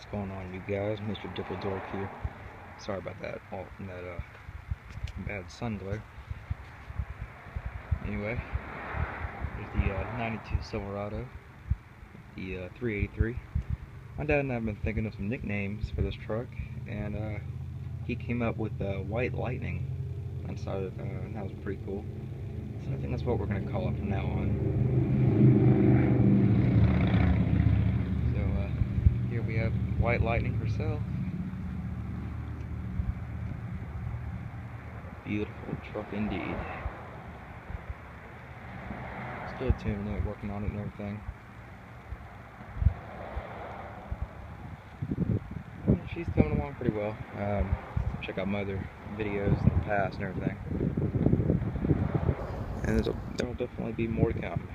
What's going on, you guys? Mr. Dork here. Sorry about that. Bad sun glare. Anyway, there's the 92 Silverado, the 383. My dad and I have been thinking of some nicknames for this truck, and he came up with White Lightning. I decided that was pretty cool. So I think that's what we're going to call it from now on. So here we have White Lightning herself. Beautiful truck indeed. Still tuning it, working on it and everything. She's coming along pretty well. Check out my other videos in the past and everything. And there'll definitely be more to come.